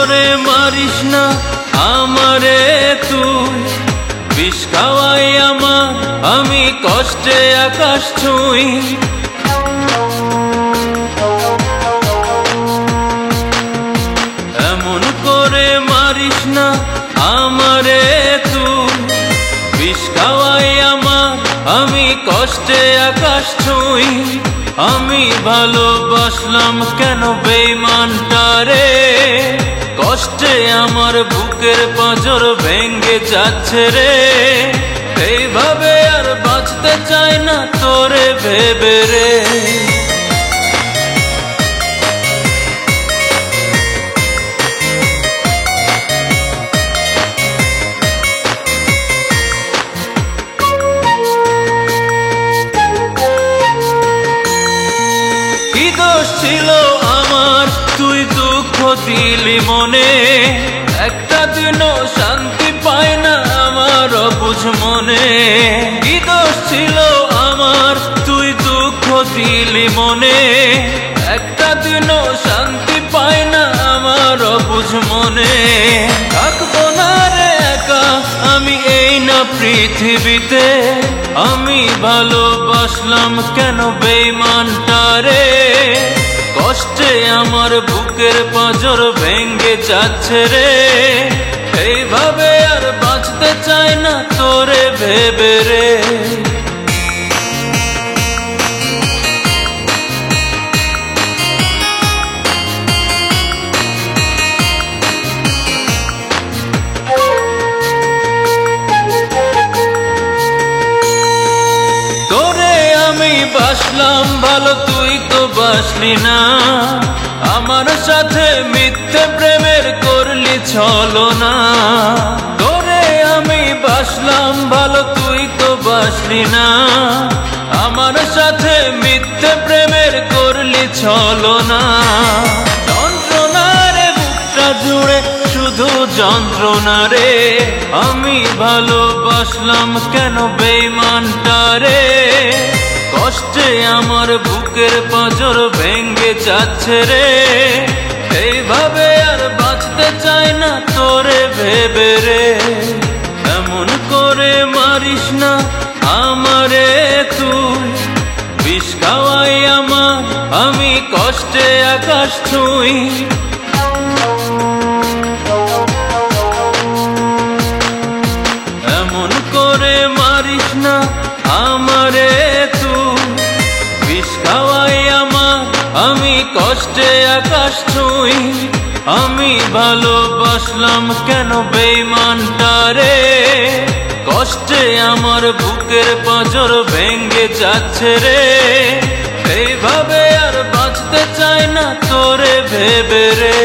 করে মারিস না আমারে তুই, বিষ খাওয়াই আমার আমি কষ্টে আকাশ ছুঁই। এমন করে মারিস না আমারে তুই, বিষ খাওয়াই আমার আমি কষ্টে আকাশ ছুঁই। আমি ভালোবাসলাম কেন বেঈমানটারে, কষ্টে আমার বুকের পাঁজর ভেঙে যাচ্ছে রে। এইভাবে আর বাঁচতে চাই না তোরে ভেবে রে। কি দোষ ছিল আমার তুই দুঃখ দিলি মনে, একটা দিনও শান্তি পায় না আমার অবুঝ মনে। কি দোষ ছিল আমার তুই দুঃখ দিলি মনে, একটা দিনও শান্তি পায় না আমার অবুঝ মনে। থাকবো না রে একা আমি এই না পৃথিবীতে, আমি ভালোবাসলাম কেন বেঈমানটারে, কষ্টে আমার বুকের পাঁজর ভেঙে যাচ্ছে রে। এইভাবে আর বাঁচতে চাই না তোরে ভেবে রে। বাসলাম ভালো তুই তো বাসলি না, আমার সাথে মিথ্যে প্রেমের করলি ছলনা। তোরে আমি বাসলাম ভালো তুই তো বাসলি না, আমার সাথে মিথ্যে প্রেমের করলি ছলনা। যন্ত্রণা রে বুকটা জুড়ে শুধু যন্ত্রণা রে, আমি ভালোবাসলাম কেন বেঈমানটারে, কষ্টে আমার বুকের পাঁজর ভেঙে যাচ্ছে রে। এইভাবে আর বাঁচতে চাই না তোরে ভেবে রে। এমন করে মারিস না আমারে তুই, বিষ খাওয়াই আমার আমি কষ্টে আকাশ ছুঁই। এমন করে মারিস না আমারে তুই, বিষ খাওয়াই আমার আমি কষ্টে আকাশ ছুঁই। আমি ভালোবাসলাম কেন বেঈমানটারে, কষ্টে আমার বুকের পাঁজর ভেঙে যাচ্ছে রে। এইভাবে আর বাঁচতে চাই না তোরে ভেবে রে।